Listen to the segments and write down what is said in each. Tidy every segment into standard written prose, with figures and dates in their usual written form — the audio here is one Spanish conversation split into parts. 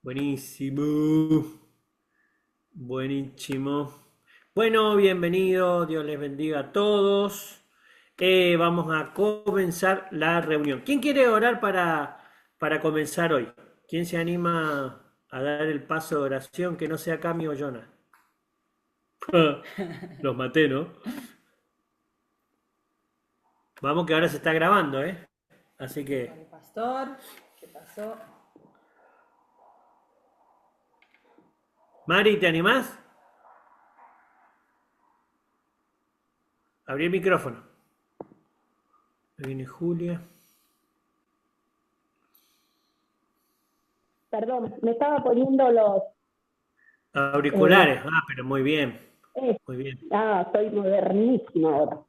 Buenísimo, buenísimo. Bueno, bienvenido, Dios les bendiga a todos. Vamos a comenzar la reunión. ¿Quién quiere orar para comenzar hoy? ¿Quién se anima a dar el paso de oración que no sea Cami o Jonah? Los maté, ¿no? Vamos que ahora se está grabando, ¿eh? Así Con el que, pastor, ¿qué pasó? Mari, ¿te animás? Abrí el micrófono. Ahí viene Julia. Perdón, me estaba poniendo los... Auriculares. Ah, pero muy bien, eh, muy bien. soy modernísima ahora.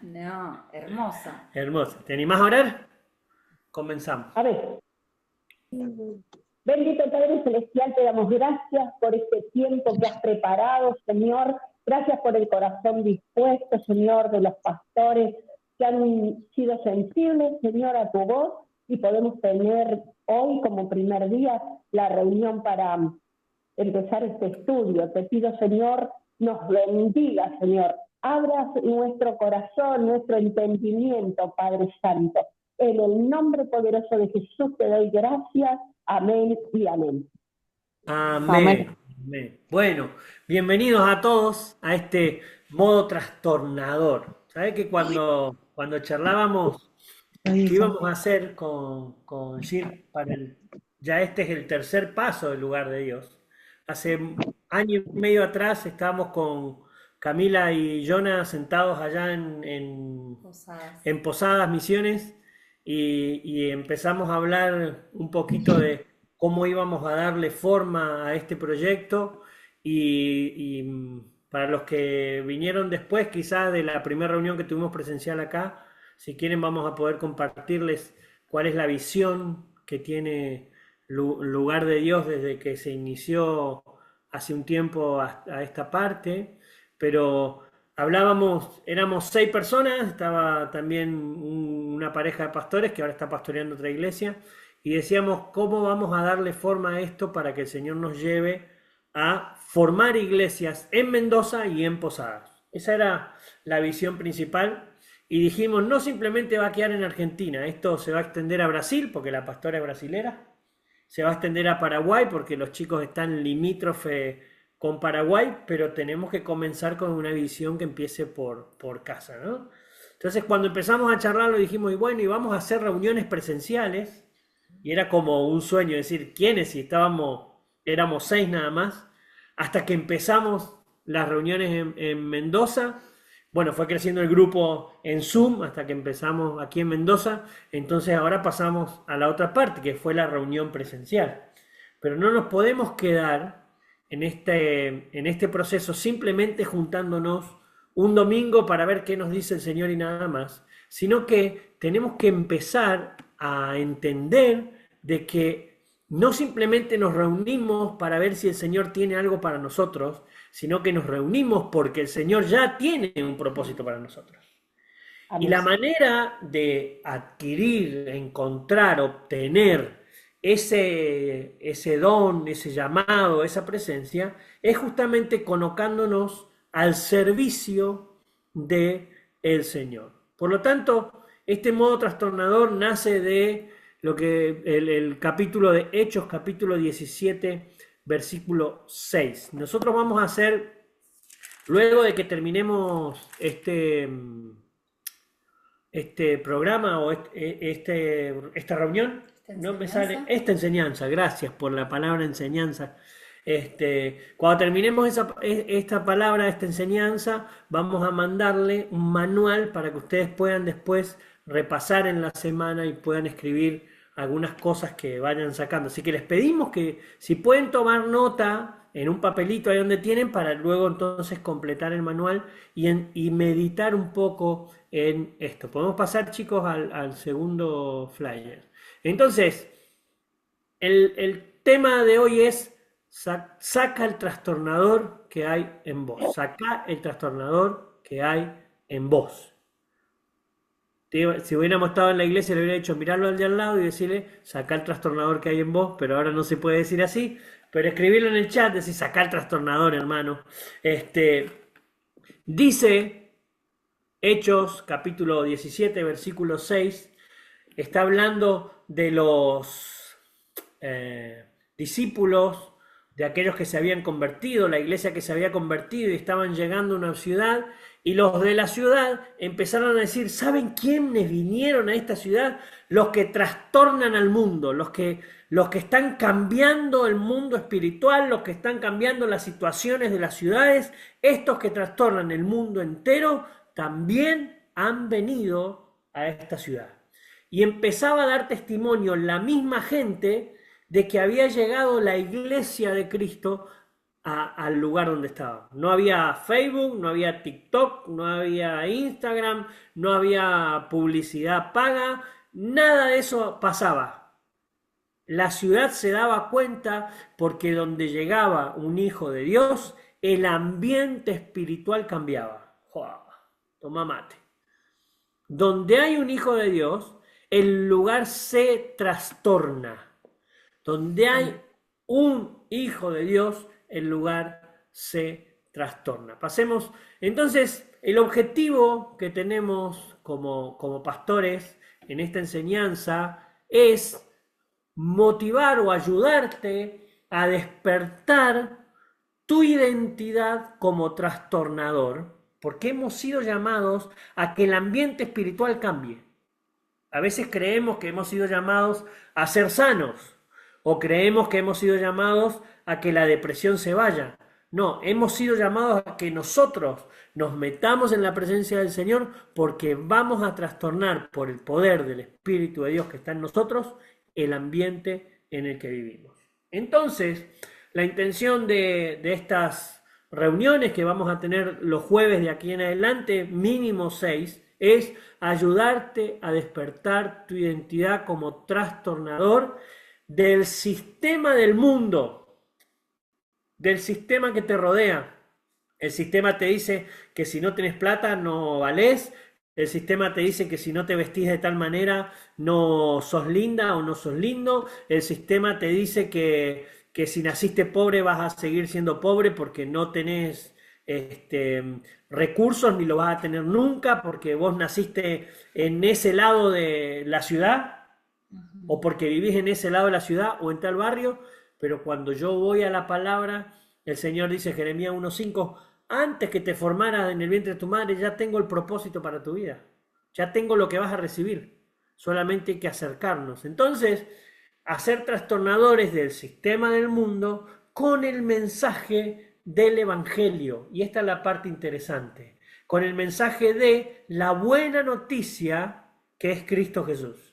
No, hermosa. Hermoso. ¿Te animás a orar? Comenzamos. A ver, bendito Padre Celestial, te damos gracias por este tiempo que has preparado, Señor. Gracias por el corazón dispuesto, Señor, de los pastores que han sido sensibles, Señor, a tu voz, y podemos tener hoy como primer día la reunión para empezar este estudio. Te pido, Señor, nos bendiga, Señor. Abras nuestro corazón, nuestro entendimiento, Padre Santo. En el nombre poderoso de Jesús te doy gracias. Amén y amén. Amén. Amén. Amén. Bueno, bienvenidos a todos a este modo trastornador. ¿Sabes que cuando charlábamos qué íbamos a hacer con Gil ya este es el tercer paso del lugar de Dios? Hace año y medio atrás estábamos con Camila y Jonah sentados allá Posadas. en Posadas Misiones y empezamos a hablar un poquito de cómo íbamos a darle forma a este proyecto para los que vinieron después, quizás de la primera reunión que tuvimos presencial acá, si quieren vamos a poder compartirles cuál es la visión que tiene Lugar de Dios desde que se inició hace un tiempo a esta parte, pero hablábamos, éramos 6 personas, estaba también una pareja de pastores que ahora está pastoreando otra iglesia, y decíamos cómo vamos a darle forma a esto para que el Señor nos lleve a formar iglesias en Mendoza y en Posadas. Esa era la visión principal. Y dijimos, no simplemente va a quedar en Argentina, esto se va a extender a Brasil, porque la pastora es brasilera, se va a extender a Paraguay, porque los chicos están limítrofe con Paraguay, pero tenemos que comenzar con una visión que empiece por casa, ¿no? Entonces, cuando empezamos a charlarlo, dijimos, y bueno, y vamos a hacer reuniones presenciales, y era como un sueño, decir, ¿quiénes? Si éramos 6 nada más, hasta que empezamos las reuniones en Mendoza. Bueno, fue creciendo el grupo en Zoom hasta que empezamos aquí en Mendoza. Entonces ahora pasamos a la otra parte, que fue la reunión presencial. Pero no nos podemos quedar en este proceso simplemente juntándonos un domingo para ver qué nos dice el Señor y nada más, sino que tenemos que empezar a entender de que no simplemente nos reunimos para ver si el Señor tiene algo para nosotros, sino que nos reunimos porque el Señor ya tiene un propósito para nosotros. Y Amén. la manera de adquirir, encontrar, obtener ese don, ese llamado, esa presencia, es justamente colocándonos al servicio de el Señor. Por lo tanto, este modo trastornador nace de lo que el capítulo de Hechos, capítulo 17, versículo 6. Nosotros vamos a hacer, luego de que terminemos este programa o esta reunión, Esta no me sale enseñanza. esta enseñanza, gracias por la palabra enseñanza. Cuando terminemos esta palabra, esta enseñanza, vamos a mandarle un manual para que ustedes puedan después repasar en la semana y puedan escribir algunas cosas que vayan sacando. Así que les pedimos que si pueden tomar nota en un papelito ahí donde tienen para luego entonces completar el manual y meditar un poco en esto. Podemos pasar, chicos, al segundo flyer. Entonces, el tema de hoy es saca el trastornador que hay en vos. Saca el trastornador que hay en vos. Si hubiéramos estado en la iglesia, le hubiera dicho mirarlo al de al lado y decirle, saca el trastornador que hay en vos, pero ahora no se puede decir así. Pero escribirlo en el chat, decir, saca el trastornador, hermano. Dice Hechos, capítulo 17, versículo 6, está hablando de los discípulos, de aquellos que se habían convertido, la iglesia que se había convertido y estaban llegando a una ciudad, y los de la ciudad empezaron a decir, ¿saben quiénes vinieron a esta ciudad? Los que trastornan al mundo, los que están cambiando el mundo espiritual, los que están cambiando las situaciones de las ciudades, estos que trastornan el mundo entero, también han venido a esta ciudad. Y empezaba a dar testimonio la misma gente de que había llegado la iglesia de Cristo al lugar donde estaba. No había Facebook, no había TikTok, no había Instagram, no había publicidad paga, nada de eso pasaba. La ciudad se daba cuenta porque donde llegaba un hijo de Dios, el ambiente espiritual cambiaba. ¡Joder! Toma mate. Donde hay un hijo de Dios, el lugar se trastorna. Donde hay un hijo de Dios, el lugar se trastorna. Pasemos, entonces, el objetivo que tenemos como pastores en esta enseñanza es motivar o ayudarte a despertar tu identidad como trastornador, porque hemos sido llamados a que el ambiente espiritual cambie. A veces creemos que hemos sido llamados a ser sanos, o creemos que hemos sido llamados a que la depresión se vaya. No, hemos sido llamados a que nosotros nos metamos en la presencia del Señor porque vamos a trastornar por el poder del Espíritu de Dios que está en nosotros el ambiente en el que vivimos. Entonces, la intención de estas reuniones que vamos a tener los jueves de aquí en adelante, mínimo 6, es ayudarte a despertar tu identidad como trastornador del sistema del mundo, del sistema que te rodea. El sistema te dice que si no tenés plata no valés, el sistema te dice que si no te vestís de tal manera no sos linda o no sos lindo, el sistema te dice que si naciste pobre vas a seguir siendo pobre porque no tenés recursos ni lo vas a tener nunca porque vos naciste en ese lado de la ciudad o porque vivís en ese lado de la ciudad o en tal barrio, pero cuando yo voy a la palabra, el Señor dice, Jeremías 1:5, antes que te formaras en el vientre de tu madre, ya tengo el propósito para tu vida, ya tengo lo que vas a recibir, solamente hay que acercarnos. Entonces, a ser trastornadores del sistema del mundo con el mensaje del Evangelio, y esta es la parte interesante, con el mensaje de la buena noticia que es Cristo Jesús.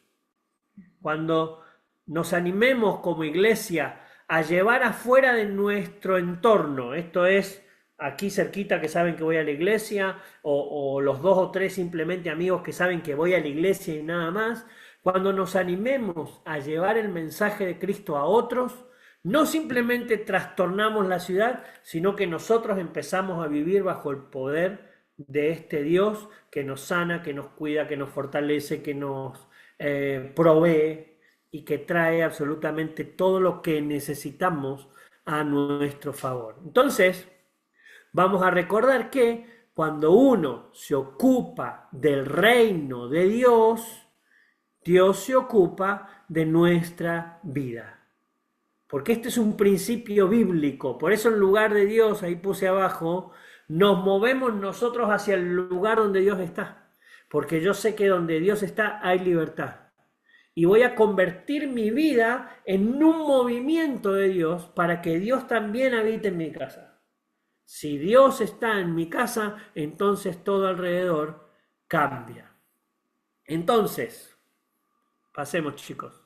Cuando nos animemos como iglesia a llevar afuera de nuestro entorno, esto es aquí cerquita que saben que voy a la iglesia, o los 2 o 3 simplemente amigos que saben que voy a la iglesia y nada más, cuando nos animemos a llevar el mensaje de Cristo a otros, no simplemente trastornamos la ciudad, sino que nosotros empezamos a vivir bajo el poder de este Dios que nos sana, que nos cuida, que nos fortalece, que nos provee y que trae absolutamente todo lo que necesitamos a nuestro favor. Entonces, vamos a recordar que cuando uno se ocupa del reino de Dios, Dios se ocupa de nuestra vida. Porque este es un principio bíblico. Por eso en lugar de Dios, ahí puse abajo, nos movemos nosotros hacia el lugar donde Dios está. Porque yo sé que donde Dios está hay libertad. Y voy a convertir mi vida en un movimiento de Dios para que Dios también habite en mi casa. Si Dios está en mi casa, entonces todo alrededor cambia. Entonces, pasemos, chicos.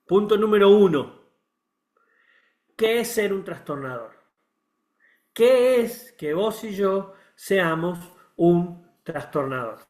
Punto número 1. ¿Qué es ser un trastornador? ¿Qué es que vos y yo seamos un trastornador?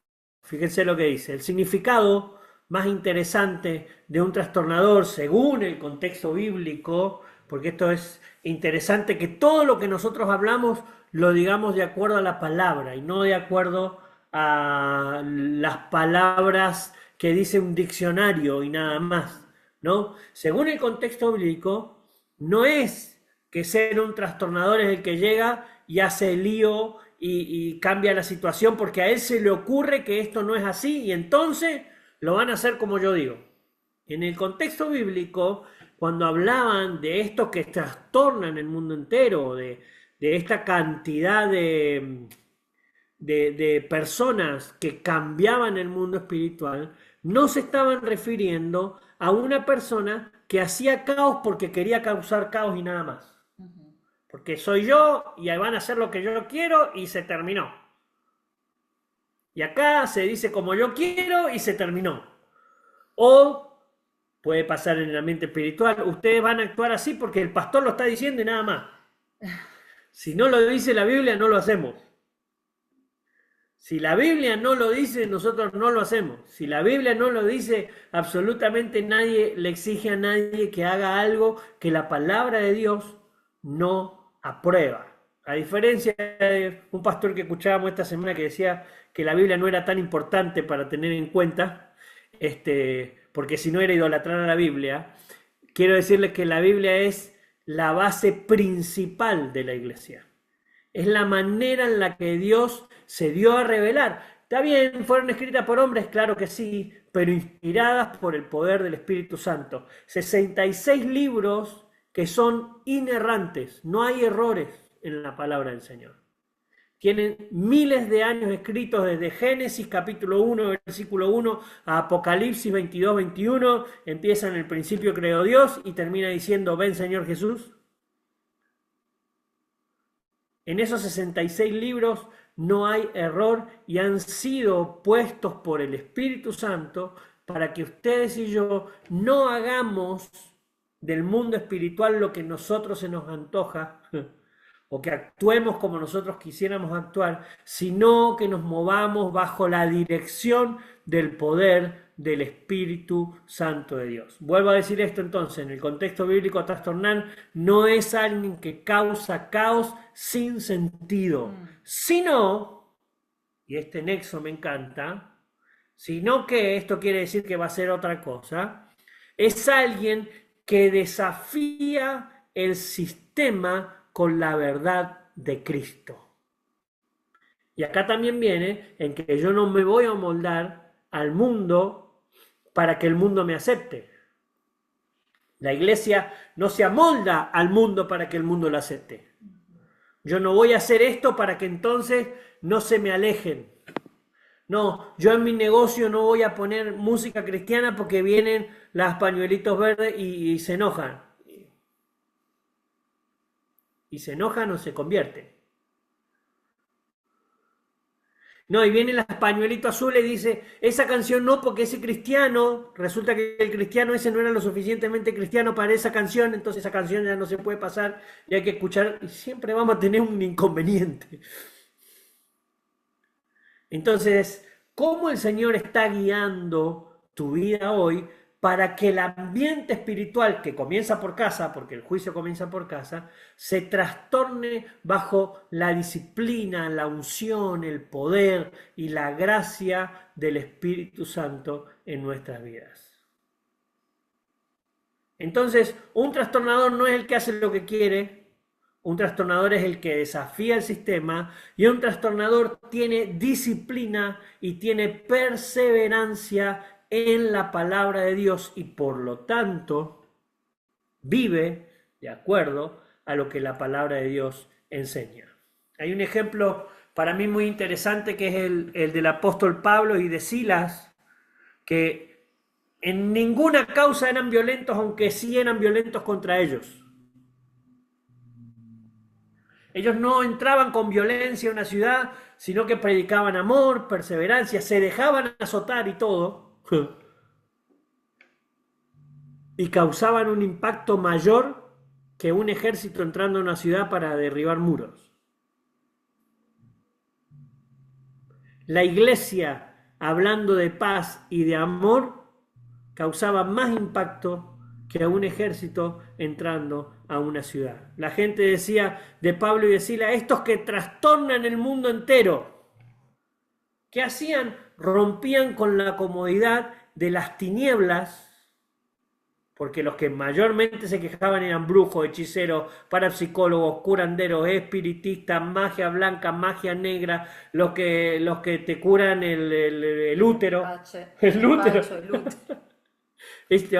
Fíjense lo que dice. El significado más interesante de un trastornador, según el contexto bíblico, porque esto es interesante que todo lo que nosotros hablamos lo digamos de acuerdo a la palabra y no de acuerdo a las palabras que dice un diccionario y nada más, ¿no? Según el contexto bíblico, no es que ser un trastornador es el que llega y hace el lío y cambia la situación porque a él se le ocurre que esto no es así y entonces lo van a hacer como yo digo. En el contexto bíblico, cuando hablaban de esto que trastornan el mundo entero, de esta cantidad de personas que cambiaban el mundo espiritual, no se estaban refiriendo a una persona que hacía caos porque quería causar caos y nada más. Porque soy yo y van a hacer lo que yo quiero y se terminó. Y acá se dice como yo quiero y se terminó. O puede pasar en el ambiente espiritual, ustedes van a actuar así porque el pastor lo está diciendo y nada más. Si no lo dice la Biblia, no lo hacemos. Si la Biblia no lo dice, nosotros no lo hacemos. Si la Biblia no lo dice, absolutamente nadie le exige a nadie que haga algo que la palabra de Dios no aprueba. A diferencia de un pastor que escuchábamos esta semana que decía que la Biblia no era tan importante para tener en cuenta, porque si no era idolatrar a la Biblia, quiero decirles que la Biblia es la base principal de la iglesia. Es la manera en la que Dios se dio a revelar. ¿Está bien? ¿Fueron escritas por hombres? Claro que sí, pero inspiradas por el poder del Espíritu Santo. 66 libros que son inerrantes, no hay errores en la palabra del Señor. Tienen miles de años escritos desde Génesis capítulo 1, versículo 1 a Apocalipsis 22, 21. Empieza en el principio creó Dios y termina diciendo, ven Señor Jesús. En esos 66 libros no hay error y han sido puestos por el Espíritu Santo para que ustedes y yo no hagamos del mundo espiritual lo que nosotros se nos antoja o que actuemos como nosotros quisiéramos actuar, sino que nos movamos bajo la dirección del poder del Espíritu Santo de Dios. Vuelvo a decir esto entonces, en el contexto bíblico, trastornar no es alguien que causa caos sin sentido, sino, y este nexo me encanta, sino que esto quiere decir que va a ser otra cosa, es alguien que desafía el sistema con la verdad de Cristo. Y acá también viene en que yo no me voy a amoldar al mundo para que el mundo me acepte. La iglesia no se amolda al mundo para que el mundo lo acepte. Yo no voy a hacer esto para que entonces no se me alejen. No, yo en mi negocio no voy a poner música cristiana porque vienen las pañuelitos verdes y se enojan. Y se enojan o se convierten. No, y vienen las pañuelitos azules y dice, esa canción no, porque ese cristiano, resulta que el cristiano ese no era lo suficientemente cristiano para esa canción, entonces esa canción ya no se puede pasar y hay que escuchar, y siempre vamos a tener un inconveniente. Entonces, ¿cómo el Señor está guiando tu vida hoy para que el ambiente espiritual que comienza por casa, porque el juicio comienza por casa, se trastorne bajo la disciplina, la unción, el poder y la gracia del Espíritu Santo en nuestras vidas? Entonces, un trastornador no es el que hace lo que quiere, un trastornador es el que desafía el sistema y un trastornador tiene disciplina y tiene perseverancia en la palabra de Dios y por lo tanto vive de acuerdo a lo que la palabra de Dios enseña. Hay un ejemplo para mí muy interesante que es el del apóstol Pablo y de Silas, que en ninguna causa eran violentos, aunque sí eran violentos contra ellos. Ellos no entraban con violencia a una ciudad, sino que predicaban amor, perseverancia, se dejaban azotar y todo. Y causaban un impacto mayor que un ejército entrando a una ciudad para derribar muros. La iglesia, hablando de paz y de amor, causaba más impacto que un ejército entrando a una ciudad. La gente decía de Pablo y de Silas, estos que trastornan el mundo entero. ¿Qué hacían? Rompían con la comodidad de las tinieblas, porque los que mayormente se quejaban eran brujos, hechiceros, parapsicólogos, curanderos, espiritistas, magia blanca, magia negra, los que te curan el útero. El útero.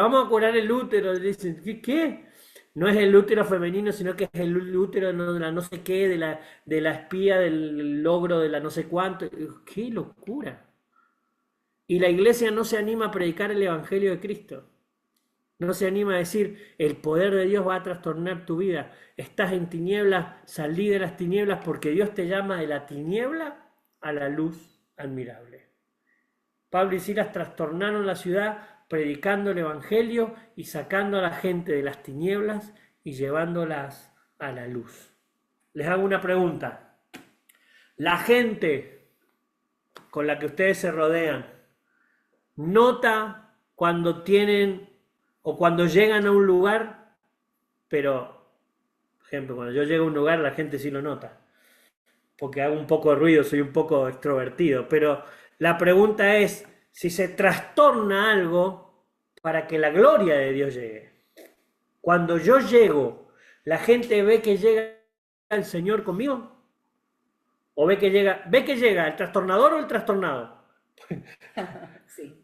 Vamos a curar el útero. Dicen, ¿qué? No es el útero femenino, sino que es el útero de la no sé qué, de la espía, del logro, de la no sé cuánto. ¡Qué locura! Y la iglesia no se anima a predicar el evangelio de Cristo. No se anima a decir, el poder de Dios va a trastornar tu vida. Estás en tinieblas, salí de las tinieblas porque Dios te llama de la tiniebla a la luz admirable. Pablo y Silas trastornaron la ciudad predicando el evangelio y sacando a la gente de las tinieblas y llevándolas a la luz. Les hago una pregunta. La gente con la que ustedes se rodean, ¿nota cuando tienen o cuando llegan a un lugar? Pero, por ejemplo, cuando yo llego a un lugar la gente sí lo nota, porque hago un poco de ruido, soy un poco extrovertido, pero la pregunta es si se trastorna algo para que la gloria de Dios llegue. Cuando yo llego, ¿la gente ve que llega el Señor conmigo? ¿O ve que llega el trastornador o el trastornado? Sí.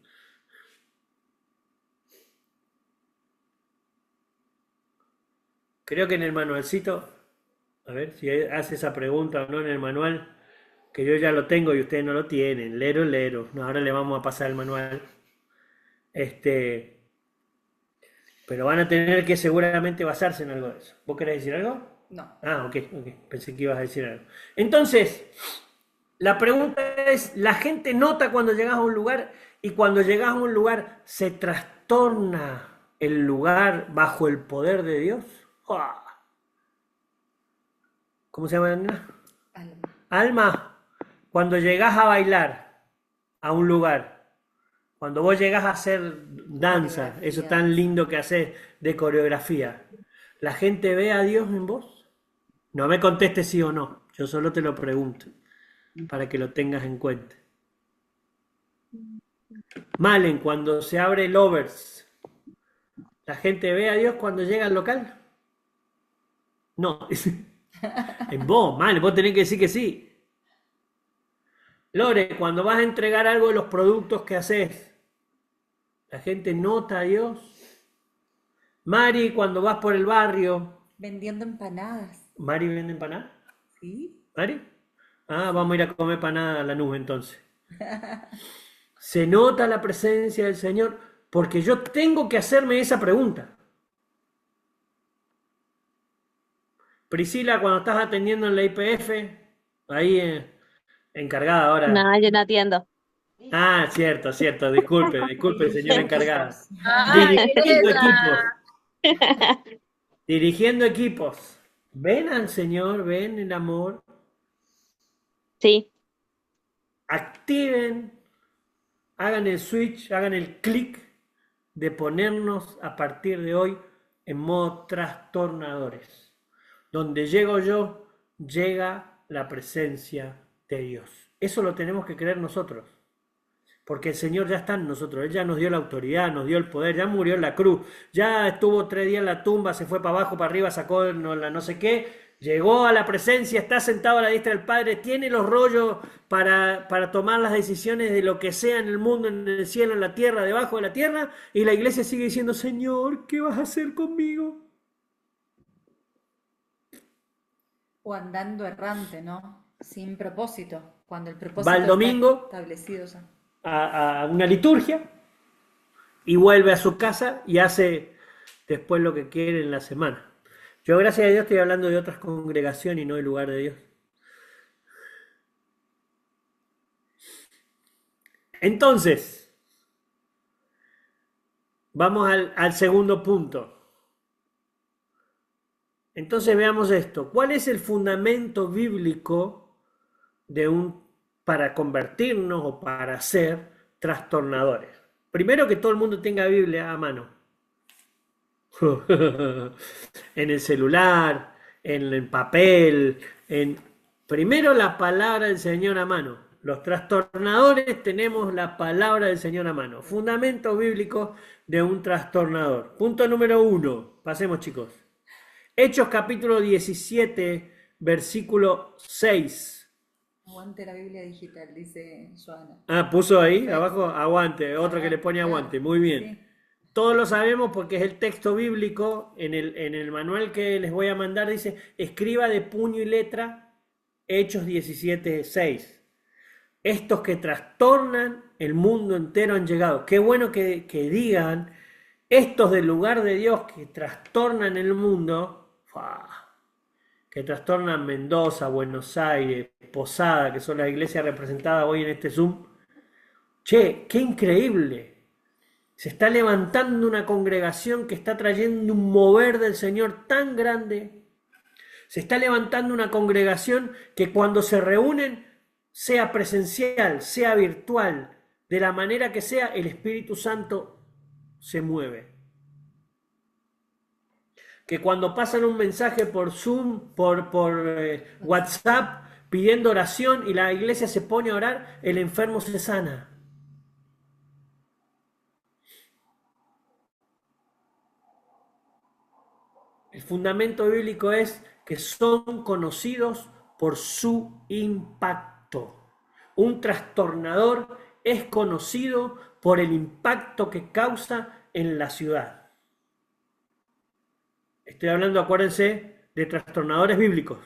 Creo que en el manualcito, a ver si hace esa pregunta o no en el manual, que yo ya lo tengo y ustedes no lo tienen. Lero. No, ahora le vamos a pasar el manual. Pero van a tener que seguramente basarse en algo de eso. ¿Vos querés decir algo? No. Ah, ok. Pensé que ibas a decir algo. Entonces, la pregunta es, ¿la gente nota cuando llegas a un lugar y cuando llegas a un lugar se trastorna el lugar bajo el poder de Dios? ¿Cómo se llama la nena? Alma, cuando llegas a bailar a un lugar, cuando vos llegas a hacer danza, eso tan lindo que haces de coreografía, ¿la gente ve a Dios en vos? No me contestes sí o no, yo solo te lo pregunto, para que lo tengas en cuenta. Malen, cuando se abre el Lovers, ¿la gente ve a Dios cuando llega al local? No. En vos, Malen, vos tenés que decir que sí. Lore, cuando vas a entregar algo de los productos que haces, ¿la gente nota a Dios? Mari, cuando vas por el barrio. Vendiendo empanadas. ¿Mari vende empanadas? Sí. ¿Mari? Ah, vamos a ir a comer empanada a la nube entonces. Se nota la presencia del Señor porque yo tengo que hacerme esa pregunta. Priscila, cuando estás atendiendo en la IPF, ahí encargada ahora. No, yo no atiendo. Ah, cierto, disculpe, señora encargada. Ay, Dirigiendo esa. equipos. Dirigiendo equipos. ¿Ven al Señor? ¿Ven el amor? Sí. Activen, hagan el switch, hagan el clic de ponernos a partir de hoy en modo trastornadores. Donde llego yo, llega la presencia de Dios. Eso lo tenemos que creer nosotros. Porque el Señor ya está en nosotros. Él ya nos dio la autoridad, nos dio el poder, ya murió en la cruz, ya estuvo 3 días en la tumba, se fue para abajo, para arriba, sacó la no sé qué, llegó a la presencia, está sentado a la diestra del Padre, tiene los rollos para tomar las decisiones de lo que sea en el mundo, en el cielo, en la tierra, debajo de la tierra, y la iglesia sigue diciendo, Señor, ¿qué vas a hacer conmigo? O andando errante, ¿no? Sin propósito, cuando el propósito va el domingo está establecido ya. A una liturgia y vuelve a su casa y hace después lo que quiere en la semana. Yo, gracias a Dios, estoy hablando de otras congregaciones y no del lugar de Dios. Entonces, vamos al segundo punto. Entonces veamos esto. ¿Cuál es el fundamento bíblico para convertirnos o para ser trastornadores? Primero, que todo el mundo tenga Biblia a mano. En el celular, en el papel, primero la palabra del Señor a mano. los trastornadores tenemos la palabra del Señor a mano. Fundamentos bíblicos de un trastornador. Punto número 1. Pasemos, chicos. Hechos capítulo 17, versículo 6. Aguante la Biblia digital, dice Joana. Ah, puso ahí Sí. abajo, aguante, otro que le pone aguante. Muy bien. Sí. Todos lo sabemos porque es el texto bíblico. En el manual que les voy a mandar dice, escriba de puño y letra Hechos 17, 6. Estos que trastornan el mundo entero han llegado. Qué bueno que digan, estos del lugar de Dios que trastornan el mundo, que trastornan Mendoza, Buenos Aires, Posada, que son las iglesias representadas hoy en este Zoom. Che, qué increíble. Se está levantando una congregación que está trayendo un mover del Señor tan grande. Se está levantando una congregación que cuando se reúnen, sea presencial, sea virtual, de la manera que sea, el Espíritu Santo se mueve. Que cuando pasan un mensaje por Zoom, por WhatsApp, pidiendo oración y la iglesia se pone a orar, el enfermo se sana. El fundamento bíblico es que son conocidos por su impacto. Un trastornador es conocido por el impacto que causa en la ciudad. Estoy hablando, acuérdense, de trastornadores bíblicos.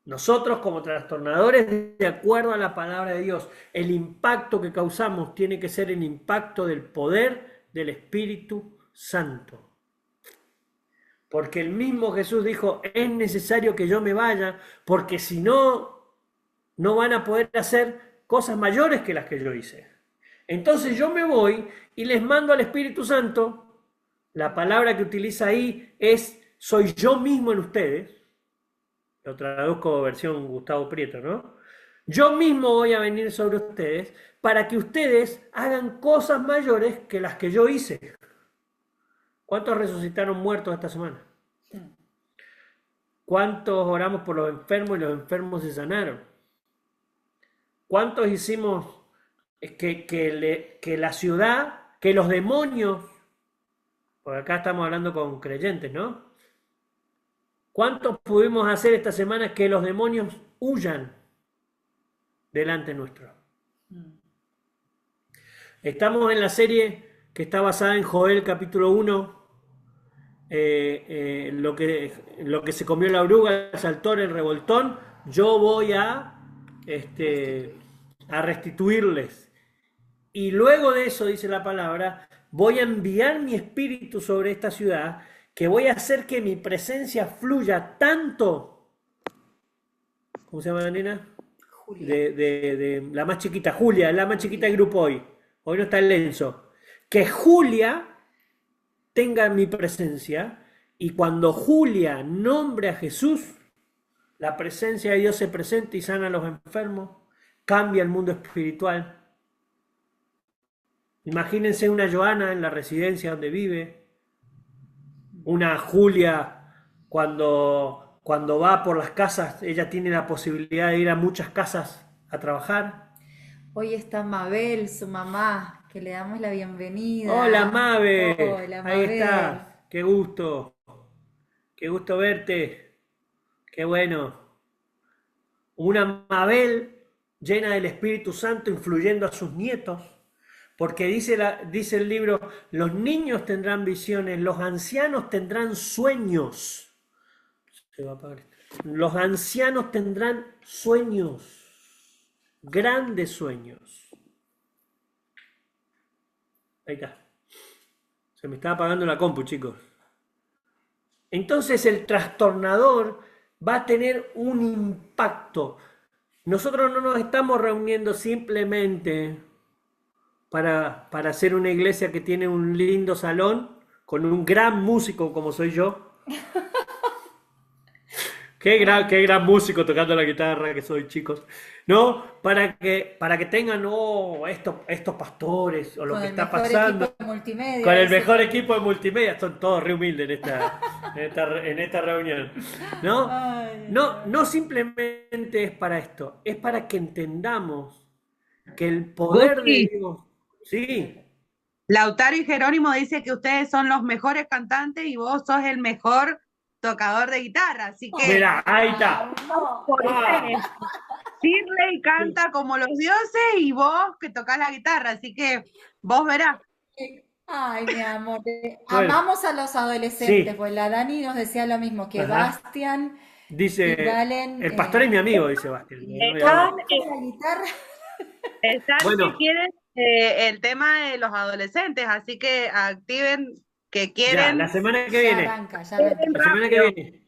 Nosotros como trastornadores, de acuerdo a la palabra de Dios, el impacto que causamos tiene que ser el impacto del poder del Espíritu Santo. Porque el mismo Jesús dijo, es necesario que yo me vaya, porque si no, no van a poder hacer cosas mayores que las que yo hice. Entonces yo me voy y les mando al Espíritu Santo. La palabra que utiliza ahí es, soy yo mismo en ustedes. Lo traduzco versión Gustavo Prieto, ¿no? Yo mismo voy a venir sobre ustedes para que ustedes hagan cosas mayores que las que yo hice. ¿Cuántos resucitaron muertos esta semana? ¿Cuántos oramos por los enfermos y los enfermos se sanaron? ¿Cuántos hicimos que la ciudad, que los demonios, porque acá estamos hablando con creyentes, ¿no? ¿Cuántos pudimos hacer esta semana que los demonios huyan delante nuestro? Estamos en la serie que está basada en Joel capítulo 1, lo que se comió la oruga, el saltón, el revoltón. Yo voy a restituirles. Y luego de eso, dice la palabra, voy a enviar mi espíritu sobre esta ciudad, que voy a hacer que mi presencia fluya tanto. ¿Cómo se llama la nena? Julia. De la más chiquita, Julia, la más chiquita del grupo hoy. Hoy no está el Lenzo. Que Julia tenga mi presencia, y cuando Julia nombre a Jesús, la presencia de Dios se presenta y sana a los enfermos, cambia el mundo espiritual. Imagínense una Joana en la residencia donde vive, una Julia cuando va por las casas, ella tiene la posibilidad de ir a muchas casas a trabajar. Hoy está Mabel, su mamá, que le damos la bienvenida. Hola Mabe, Hola, ahí Mabel. estás, qué gusto verte, qué bueno. Una Mabel llena del Espíritu Santo influyendo a sus nietos. Porque dice el libro, los niños tendrán visiones, los ancianos tendrán sueños. Se va a apagar esto. Los ancianos tendrán sueños, grandes sueños. Ahí está. Se me está apagando la compu, chicos. Entonces el trastornador va a tener un impacto. Nosotros no nos estamos reuniendo simplemente para hacer una iglesia que tiene un lindo salón, con un gran músico como soy yo. Qué gran músico tocando la guitarra que soy, chicos. ¿No? Para que tengan, estos pastores o lo Con que el está mejor equipo pasando. de multimedia, Con el dice mejor Juli. equipo de multimedia, son todos re humildes en esta reunión. ¿No? Ay, ay, No, ay. no simplemente es para esto, es para que entendamos que el poder de Gusti, Dios, sí, Lautaro y Jerónimo dice que ustedes son los mejores cantantes y vos sos el mejor tocador de guitarra, así que mira, ahí está. No. por Ah, ustedes. Shirley canta como los dioses y vos que tocás la guitarra, así que vos verás. Ay, mi amor. bueno, Amamos a los adolescentes, sí, pues la Dani nos decía lo mismo, que ajá. Bastian y Dice, Valen el pastor es mi amigo, dice Bastián. No me llama. Están, tocan la guitarra. están que Bueno, quieren el tema de los adolescentes, así que activen que ya, la quieren, semana que Ya viene, arranca, ya arranca. quieren la semana que rápido. viene,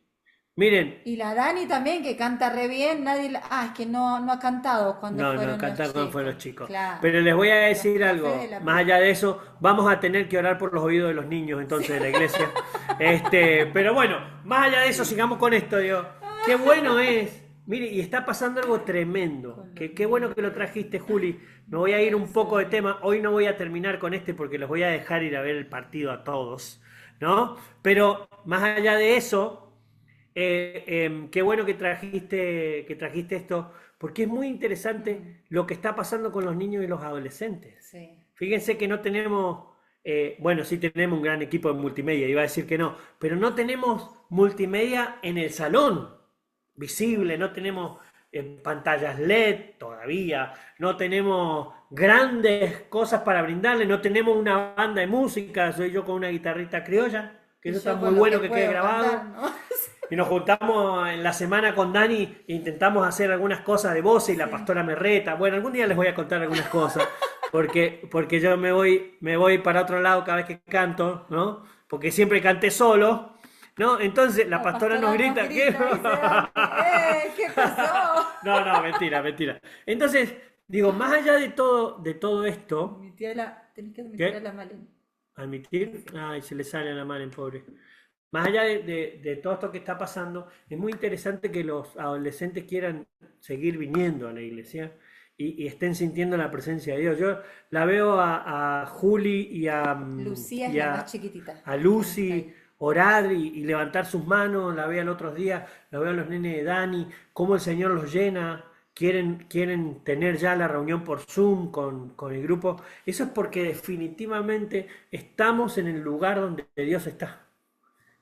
miren, Y la Dani también, que canta re bien, nadie es que no ha cantado cuando no, fueron cantar los cuando fueron los chicos. chicos. Claro, Pero les voy a los decir cafés de algo, la más playa. allá de eso, vamos a tener que orar por los oídos de los niños entonces de la iglesia. Pero bueno, más allá de eso, sigamos con esto, digo. Qué bueno es. Mire, y está pasando algo tremendo. Qué bueno que lo trajiste, Juli. Me voy a ir un poco de tema. Hoy no voy a terminar con este porque los voy a dejar ir a ver el partido a todos, ¿no? Pero más allá de eso, qué bueno que trajiste esto, porque es muy interesante lo que está pasando con los niños y los adolescentes. Sí. Fíjense que no tenemos, bueno, sí tenemos un gran equipo de multimedia, iba a decir que no, pero no tenemos multimedia en el salón visible, no tenemos pantallas LED todavía, no tenemos grandes cosas para brindarle, no tenemos una banda de música, soy yo con una guitarrita criolla, que Y eso está yo muy con lo bueno que que quede puedo grabado. cantar, ¿no? Y nos juntamos en la semana con Dani e intentamos hacer algunas cosas de voces y la Sí. pastora me reta. Bueno, algún día les voy a contar algunas cosas, porque yo me voy para otro lado cada vez que canto, ¿no? Porque siempre canté solo, ¿no? Entonces la La pastora nos pastora nos grita, ¿qué? grita y dice, ¿qué pasó? No, mentira. Entonces, digo, más allá de todo esto, Tenés que admitir a ¿qué? la Malena. Admitir, ay, se le sale a la mano, pobre. Más allá de todo esto que está pasando, es muy interesante que los adolescentes quieran seguir viniendo a la iglesia y estén sintiendo la presencia de Dios. Yo la veo a Juli Lucía es y la más chiquitita. a Lucy orar y levantar sus manos, la veo el otro día, la veo a los nenes de Dani, cómo el Señor los llena, quieren tener ya la reunión por Zoom con el grupo. Eso es porque definitivamente estamos en el lugar donde Dios está.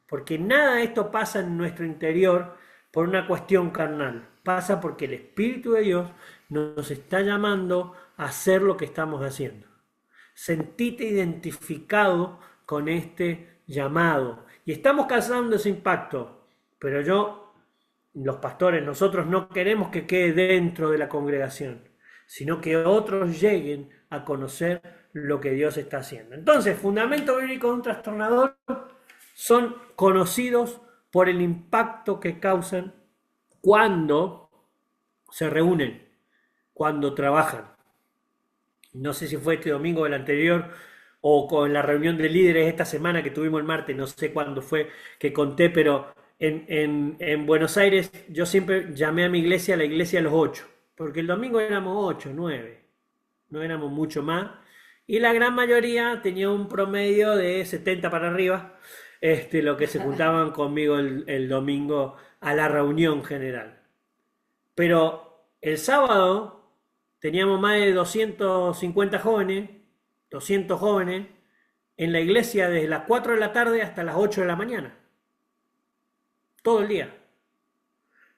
Porque nada de esto pasa en nuestro interior por una cuestión carnal. Pasa porque el Espíritu de Dios nos está llamando a hacer lo que estamos haciendo. Sentite identificado con este llamado. Y estamos causando ese impacto. Pero los pastores, nosotros no queremos que quede dentro de la congregación, sino que otros lleguen a conocer lo que Dios está haciendo. Entonces, fundamento bíblico de un trastornador son conocidos por el impacto que causan cuando se reúnen, cuando trabajan. No sé si fue este domingo o el anterior, o con la reunión de líderes esta semana que tuvimos el martes, no sé cuándo fue que conté, pero en Buenos Aires yo siempre llamé a mi iglesia la iglesia de los 8, porque el domingo éramos 8, 9, no éramos mucho más, y la gran mayoría tenía un promedio de 70 para arriba, lo que se juntaban conmigo el domingo a la reunión general. Pero el sábado teníamos más de 250 jóvenes, 200 jóvenes, en la iglesia desde las 4 de la tarde hasta las 8 de la mañana. Todo el día.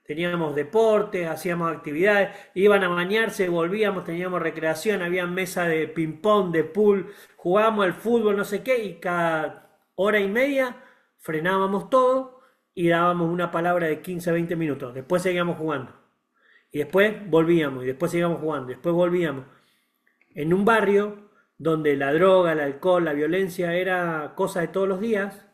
Teníamos deportes, hacíamos actividades, iban a bañarse, volvíamos, teníamos recreación, había mesa de ping-pong, de pool, jugábamos al fútbol, no sé qué, y cada hora y media frenábamos todo y dábamos una palabra de 15 a 20 minutos. Después seguíamos jugando. Y después volvíamos, y después seguíamos jugando, y después volvíamos. En un barrio donde la droga, el alcohol, la violencia era cosa de todos los días,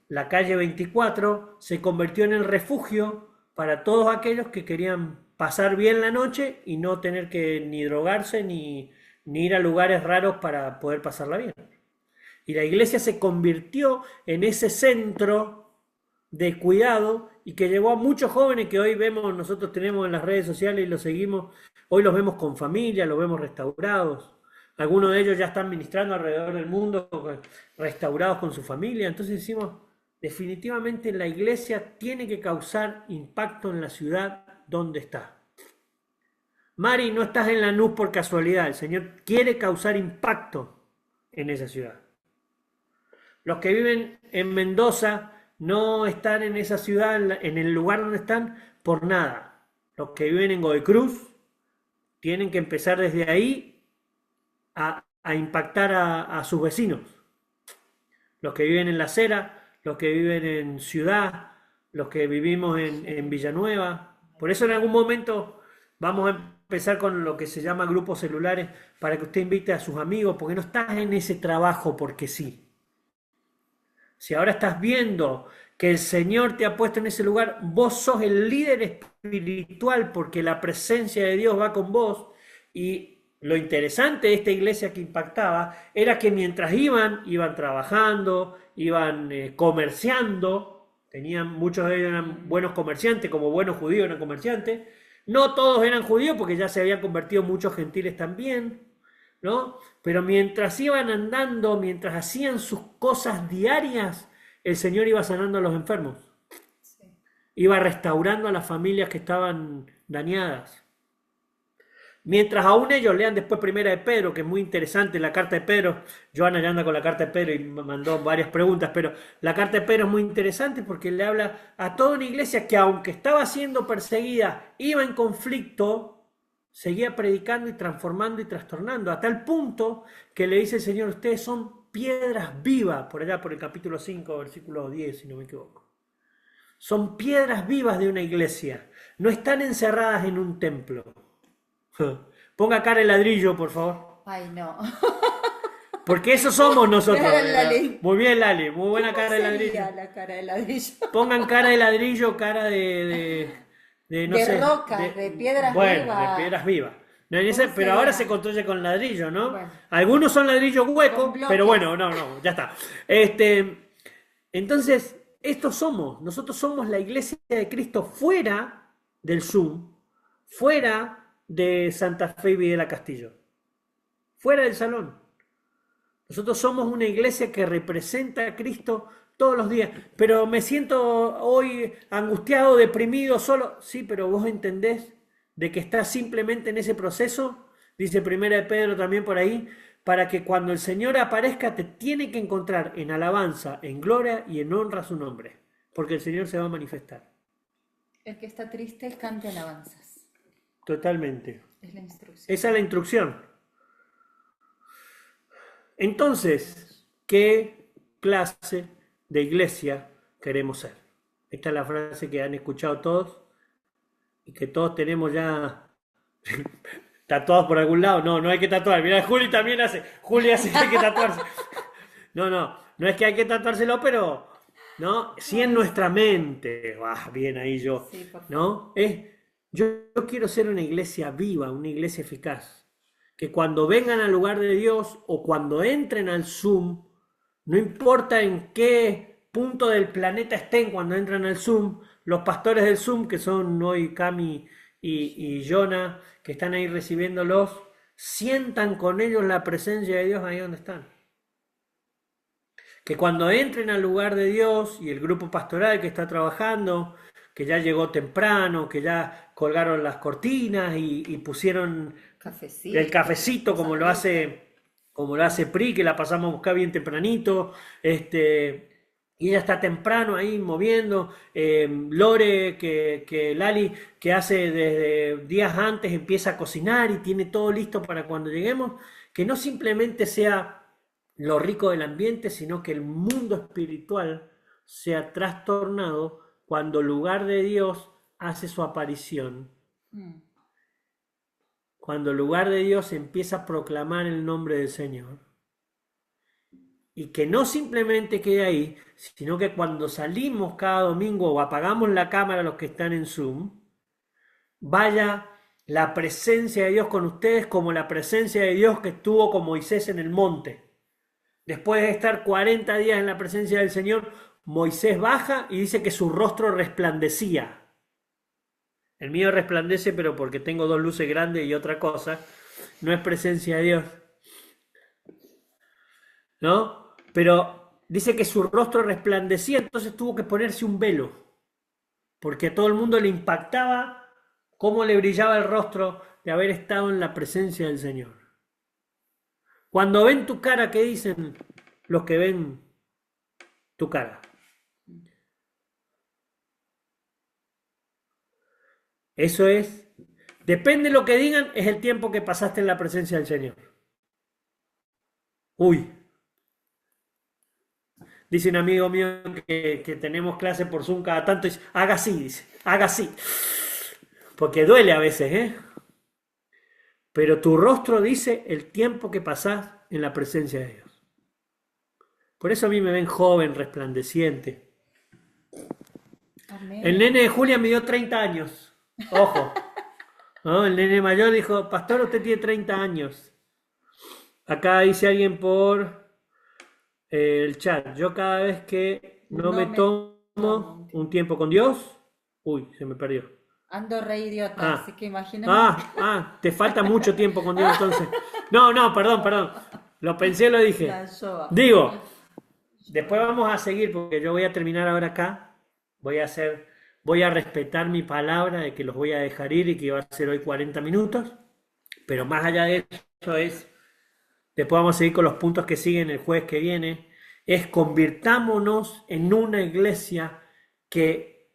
la calle 24 se convirtió en el refugio para todos aquellos que querían pasar bien la noche y no tener que ni drogarse ni ir a lugares raros para poder pasarla bien. Y la iglesia se convirtió en ese centro de cuidado y que llevó a muchos jóvenes que hoy vemos, nosotros tenemos en las redes sociales y los seguimos, hoy los vemos con familia, los vemos restaurados. Algunos de ellos ya están ministrando alrededor del mundo, restaurados con su familia. Entonces decimos, definitivamente la iglesia tiene que causar impacto en la ciudad donde está. Mari, no estás en Lanús por casualidad, el Señor quiere causar impacto en esa ciudad. Los que viven en Mendoza no están en esa ciudad, en el lugar donde están, por nada. Los que viven en Godoy Cruz tienen que empezar desde ahí a impactar a sus vecinos. Los que viven en La Cera, los que viven en Ciudad, los que vivimos en Villanueva. Por eso en algún momento vamos a empezar con lo que se llama grupos celulares para que usted invite a sus amigos, porque no estás en ese trabajo porque sí. Si ahora estás viendo que el Señor te ha puesto en ese lugar, vos sos el líder espiritual porque la presencia de Dios va con vos. Y lo interesante de esta iglesia que impactaba era que mientras iban trabajando, iban comerciando, muchos de ellos eran buenos comerciantes, como buenos judíos eran comerciantes. No todos eran judíos porque ya se habían convertido muchos gentiles también, ¿no? Pero mientras iban andando, mientras hacían sus cosas diarias, el Señor iba sanando a los enfermos. Sí. Iba restaurando a las familias que estaban dañadas. Mientras aún ellos lean después Primera de Pedro, que es muy interesante, la carta de Pedro. Joana ya anda con la carta de Pedro y me mandó varias preguntas, pero la carta de Pedro es muy interesante porque le habla a toda una iglesia que aunque estaba siendo perseguida, iba en conflicto, seguía predicando y transformando y trastornando, a tal punto que le dice el Señor, ustedes son piedras vivas, por allá por el capítulo 5, versículo 10, si no me equivoco. Son piedras vivas de una iglesia, no están encerradas en un templo. Ponga cara de ladrillo, por favor. Ay, no. Porque eso somos nosotros. Lali. Muy bien, Lali. Muy buena cara de ¿Cómo ladrillo. sería la cara de ladrillo? Pongan cara de ladrillo, cara de no De sé. rocas, de piedras bueno, vivas. de piedras vivas. No, ¿Cómo pero sería? ahora se construye con ladrillo, ¿no? Bueno. Algunos son ladrillos huecos, Con bloques. pero bueno, no, ya está. Entonces, estos somos. Nosotros somos la iglesia de Cristo fuera del Zoom, fuera de Santa Fe y Videla Castillo, fuera del salón. Nosotros somos una iglesia que representa a Cristo todos los días, pero me siento hoy angustiado, deprimido, solo. Sí, pero vos entendés de que estás simplemente en ese proceso, dice Primera de Pedro también por ahí, para que cuando el Señor aparezca te tiene que encontrar en alabanza, en gloria y en honra a su nombre, porque el Señor se va a manifestar. El que está triste cante alabanzas. Totalmente. Es la instrucción. Esa es la instrucción. Entonces, ¿qué clase de iglesia queremos ser? Esta es la frase que han escuchado todos y que todos tenemos ya tatuados por algún lado. No hay que tatuar. Mira, Juli también hace. Juli hace que hay que tatuarse. No es que hay que tatuárselo, pero ¿no? Sí en nuestra mente. Bien ahí yo. Sí, por favor. ¿No? Yo quiero ser una iglesia viva, una iglesia eficaz. Que cuando vengan al lugar de Dios o cuando entren al Zoom, no importa en qué punto del planeta estén cuando entran al Zoom, los pastores del Zoom, que son hoy Cami y Jonah, que están ahí recibiéndolos, sientan con ellos la presencia de Dios ahí donde están. Que cuando entren al lugar de Dios y el grupo pastoral que está trabajando, que ya llegó temprano, que ya colgaron las cortinas y pusieron Cafecito. el cafecito como lo hace Pri, que la pasamos a buscar bien tempranito, y ella está temprano ahí moviendo, Lore, que Lali, que hace desde días antes empieza a cocinar y tiene todo listo para cuando lleguemos, que no simplemente sea lo rico del ambiente, sino que el mundo espiritual sea trastornado cuando el lugar de Dios hace su aparición. Cuando el lugar de Dios empieza a proclamar el nombre del Señor. Y que no simplemente quede ahí, sino que cuando salimos cada domingo o apagamos la cámara los que están en Zoom, vaya la presencia de Dios con ustedes como la presencia de Dios que estuvo con Moisés en el monte. Después de estar 40 días en la presencia del Señor, Moisés baja y dice que su rostro resplandecía. El mío resplandece, pero porque tengo dos luces grandes y otra cosa. No es presencia de Dios, ¿no? Pero dice que su rostro resplandecía, entonces tuvo que ponerse un velo, porque a todo el mundo le impactaba cómo le brillaba el rostro de haber estado en la presencia del Señor. Cuando ven tu cara, ¿qué dicen los que ven tu cara? Eso es, depende de lo que digan, es el tiempo que pasaste en la presencia del Señor. Uy, dice un amigo mío que tenemos clase por Zoom cada tanto, dice, haga así, dice, haga así. Porque duele a veces, ¿eh? Pero tu rostro dice el tiempo que pasás en la presencia de Dios. Por eso a mí me ven joven, resplandeciente. Amén. El nene de Julia me dio 30 años. Ojo, ¿no? El nene mayor dijo, pastor, usted tiene 30 años. Acá dice alguien por el chat, yo cada vez que no me tomo un tiempo con Dios, uy, se me perdió. Ando re idiota, así que imagínate. Te falta mucho tiempo con Dios entonces. No, perdón. Lo pensé, lo dije. Digo, después vamos a seguir porque yo voy a terminar ahora acá. Voy a respetar mi palabra de que los voy a dejar ir y que va a ser hoy 40 minutos. Pero más allá de eso después vamos a seguir con los puntos que siguen el jueves que viene. Es convirtámonos en una iglesia que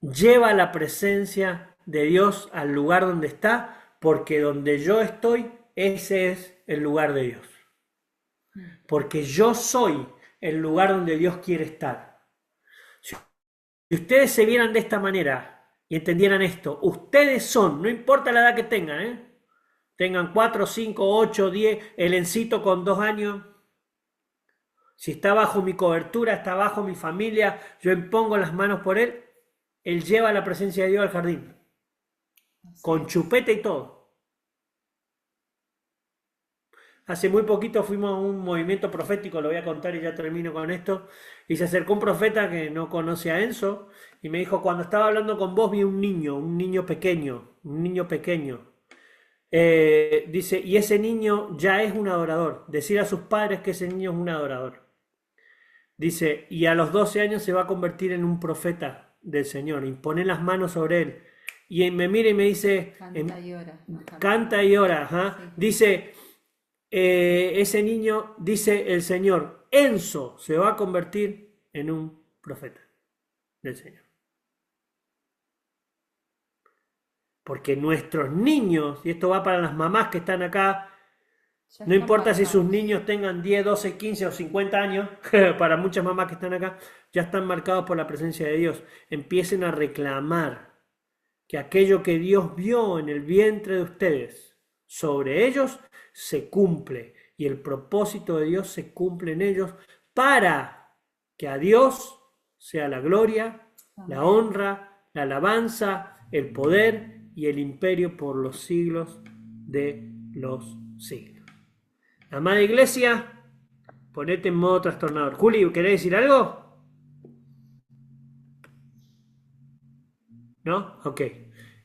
lleva la presencia de Dios al lugar donde está, porque donde yo estoy, ese es el lugar de Dios. Porque yo soy el lugar donde Dios quiere estar. Si ustedes se vieran de esta manera y entendieran esto, ustedes son, no importa la edad que tengan, tengan 4, 5, 8, 10, el Encito con 2 años, si está bajo mi cobertura, está bajo mi familia, yo impongo las manos por él, él lleva la presencia de Dios al jardín, con chupeta y todo. Hace muy poquito fuimos a un movimiento profético, lo voy a contar y ya termino con esto, y se acercó un profeta que no conoce a Enzo, y me dijo, cuando estaba hablando con vos vi un niño pequeño. Dice, y ese niño ya es un adorador, decir a sus padres que ese niño es un adorador. Dice, y a los 12 años se va a convertir en un profeta del Señor, y pone las manos sobre él, y me mira y me dice, canta y ora, Sí. dice, ese niño, dice el Señor, Enzo se va a convertir en un profeta del Señor. Porque nuestros niños, y esto va para las mamás que están acá, no importa si sus niños tengan 10, 12, 15 o 50 años, para muchas mamás que están acá, ya están marcados por la presencia de Dios. Empiecen a reclamar que aquello que Dios vio en el vientre de ustedes sobre ellos se cumple, y el propósito de Dios se cumple en ellos para que a Dios sea la gloria, la honra, la alabanza, el poder y el imperio por los siglos de los siglos. Amada iglesia, ponete en modo trastornador. Juli, ¿querés decir algo? ¿No? Ok.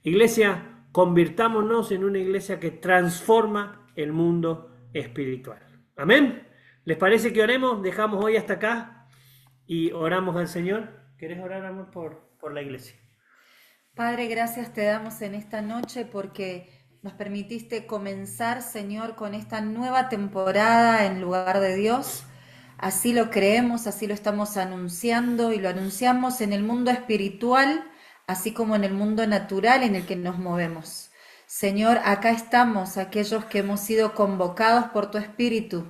Iglesia, convirtámonos en una iglesia que transforma el mundo espiritual. Amén. ¿Les parece que oremos? Dejamos hoy hasta acá y oramos al Señor. ¿Querés orar, amor, por la iglesia? Padre, gracias te damos en esta noche porque nos permitiste comenzar, Señor, con esta nueva temporada en lugar de Dios. Así lo creemos, así lo estamos anunciando y lo anunciamos en el mundo espiritual, así como en el mundo natural en el que nos movemos. Señor, acá estamos, aquellos que hemos sido convocados por tu Espíritu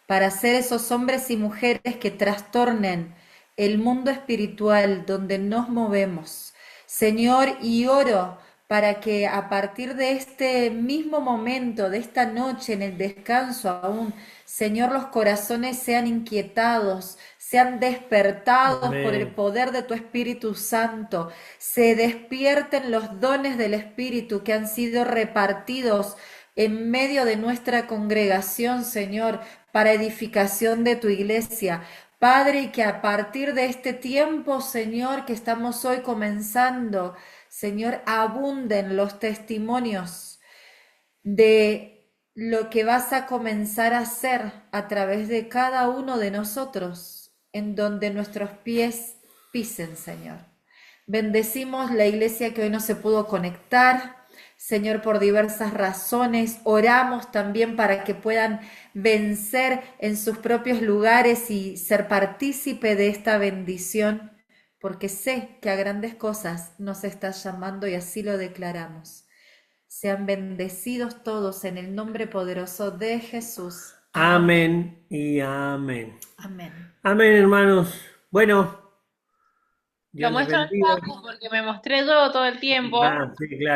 para ser esos hombres y mujeres que trastornen el mundo espiritual donde nos movemos. Señor, y oro para que a partir de este mismo momento, de esta noche, en el descanso aún, Señor, los corazones sean inquietados, sean despertados Amén. por el poder de tu Espíritu Santo, se despierten los dones del Espíritu que han sido repartidos en medio de nuestra congregación, Señor, para edificación de tu iglesia, Padre, y que a partir de este tiempo, Señor, que estamos hoy comenzando, Señor, abunden los testimonios de lo que vas a comenzar a hacer a través de cada uno de nosotros, en donde nuestros pies pisen, Señor. Bendecimos la iglesia que hoy no se pudo conectar, Señor, por diversas razones. Oramos también para que puedan vencer en sus propios lugares y ser partícipe de esta bendición, porque sé que a grandes cosas nos estás llamando y así lo declaramos. Sean bendecidos todos en el nombre poderoso de Jesús. Amén y amén. Amén. Amén, hermanos. Bueno, Lo Dios les muestro en bendiga. Facebook porque me mostré yo todo el tiempo. Ah, sí, claro.